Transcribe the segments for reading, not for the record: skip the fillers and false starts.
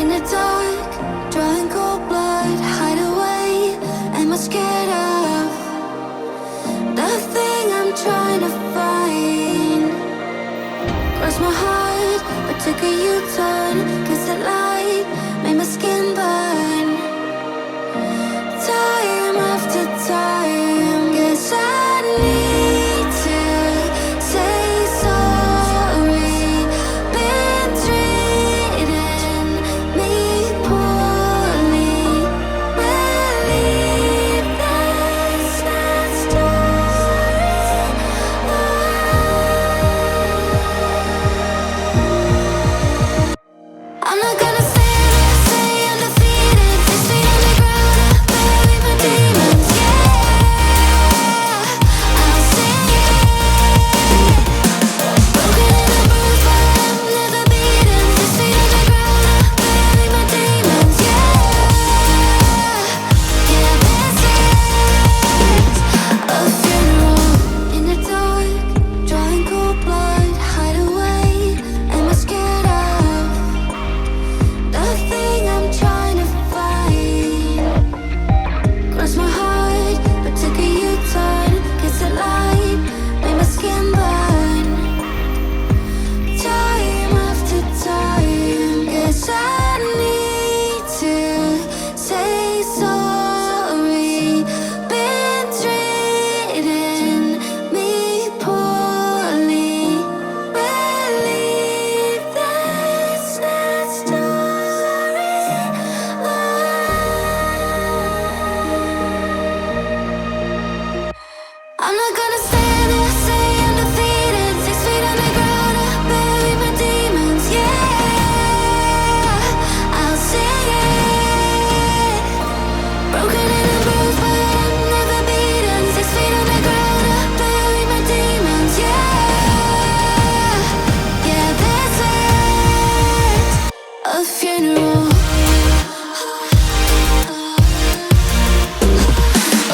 In the dark, drawing cold blood, hide away. Am I scared of the thing I'm trying to find? Cross my heart, but took a U-turn, 'cause the light made my skin burn. Time after time, guess I need to say sorry. Been treating me poorly. Believe that's not story. I'm not gonna stay undefeated. 6 feet underground, I bury my demons. Yeah, I'll sing it. Broken and bruised, but I'm never beaten. 6 feet underground, I bury my demons. Yeah, this is a funeral. In the dark, drawing cold blood, hide away. Am I scared of the thing I'm trying to find? Cross my heart, but took a U-turn, 'cause the light made my skin burn. Time after time, guess I need to say sorry. Been treating me poorly. Believe that's not story. I'm not gonna stand there, say undefeated. 6 feet underground, I bury my demons. Yeah, I'll sing it. Broken and bruised, but I'm never beaten. 6 feet underground, I bury my demons. Yeah, this is a funeral.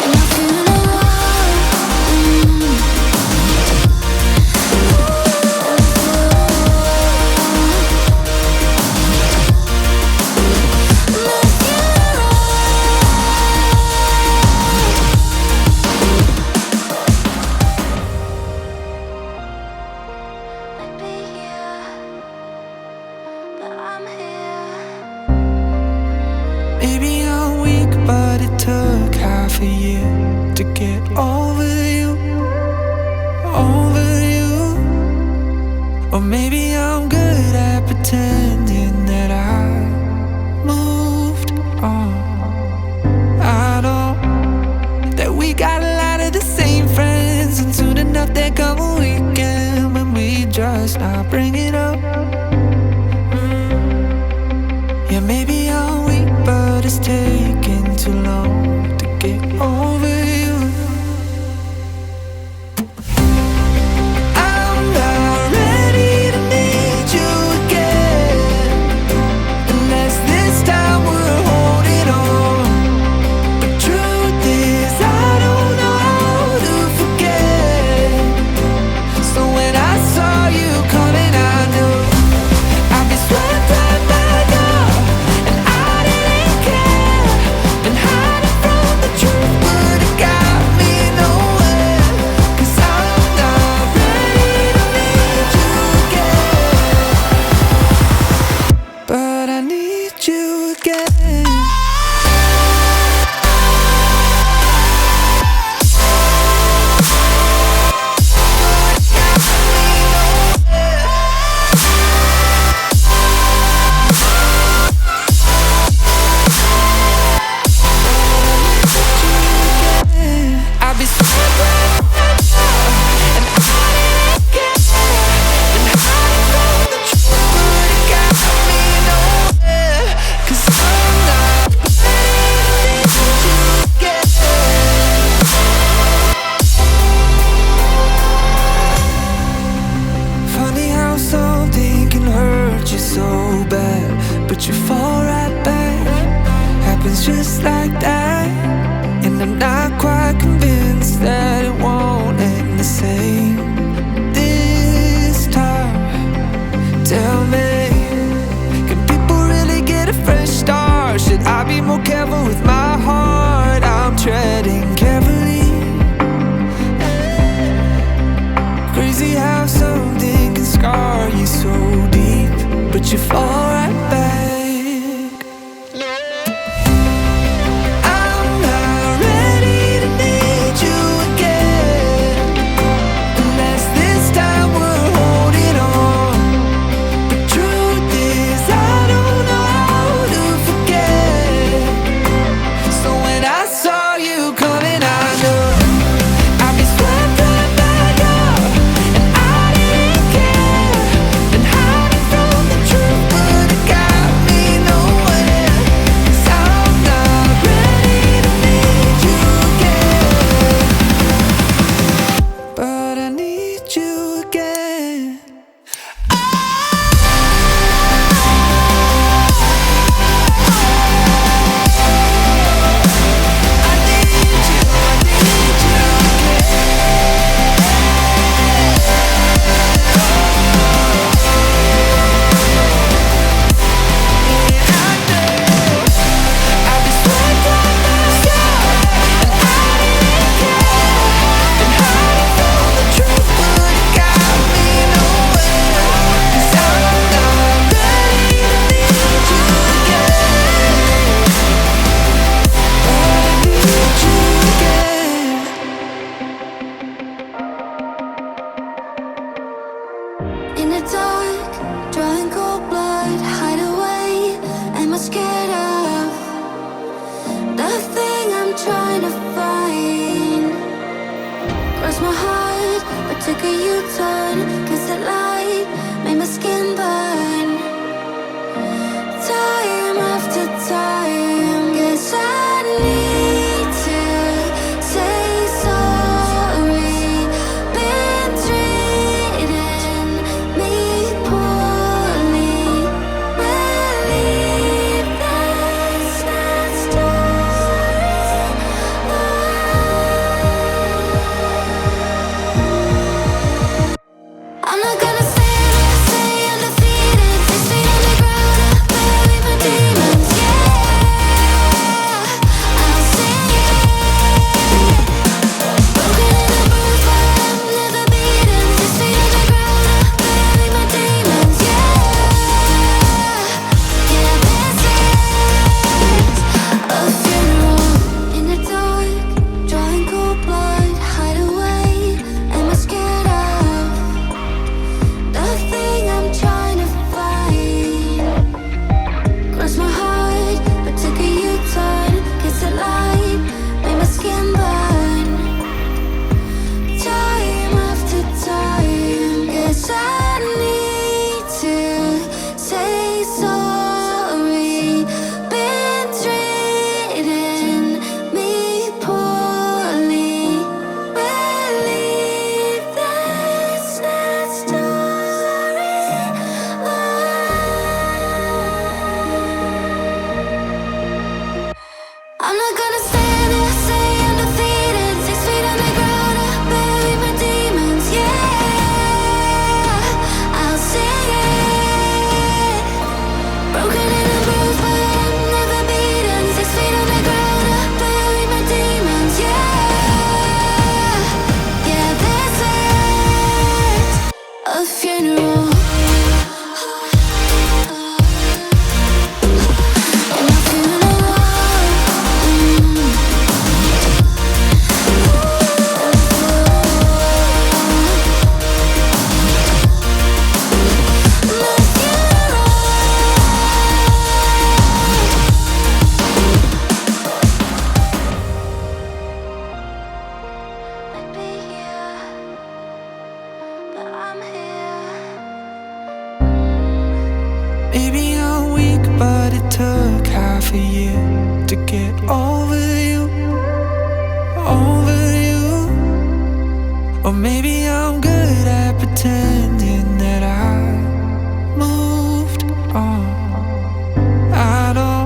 And my funeral. I'd be here, but I'm here. Maybe I'm weak, but it took half a year to get over you, over you. Or maybe I'm good at pretending that I moved on. I know that we got a lot of the same friends, and soon enough there come a weekend when we just not bring it up. Yeah, maybe I'm weak, but it's taking too long to get over you. I'm not ready to need you again, unless this time we're holding on. The truth is, I don't know how to forget. So when I saw you coming, I knew I'd be swept right by now, and I didn't care. Been hiding from the truth, but it got me nowhere. 'Cause I'm not ready to meet you again, but I need you again. I'll be swept right now, and I didn't care. Been hiding from the truth, but it got me nowhere. 'Cause I'm not ready to meet you again. Funny how something can hurt you so bad, but you fall right back. Happens just like that. And I'm not quite convinced that it won't end the same this time. Tell me, can people really watch you fall right back. I'm not ready to need you again, unless this time we're holding on. The truth is I don't know how to forget. So when I saw you coming, I knew I'd be swept right back up, and I didn't care. And hiding from the truth would have got me nowhere. 'Cause I'm not ready to need you again, but I need you again. I need you In the dark, drawing cold blood, hide away. Am I scared of the thing I'm trying to find? Cross my heart, but took a U-turn. 'Cause the light made my skin burn. Time after time, guess I need to say sorry. Been treating me poorly. Believe that's not story. I'm not gonna stay undefeated. 6 feet underground, I bury my demons. Yeah, I'll sing it. Broken and bruised, but I'm never beaten. 6 feet underground, I bury my demons. Yeah, this is a funeral. In the dark, drawing cold blood, hide away. Am I scared of the thing I'm trying to find? Cross my heart, but took a U-turn. 'Cause the light made my skin burn. Time after time, guess I need to say sorry. Been treating me poorly. Believe that's not story. I'm not gonna stand there, stay undefeated. 6 feet underground, I bury my demons. Yeah, I'll sing it. Broken and bruised, but I'm never beaten. 6 feet underground, I bury my demons. Yeah, this is a funeral. And my funeral. I'd be here, but I'm here. Maybe I'm weak, but it took half a year to get over you, over you. Or maybe I'm good at pretending that I moved on. I know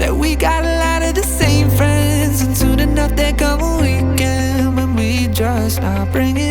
that we got a lot of the same friends, and soon enough there come a weekend when we just stop bringing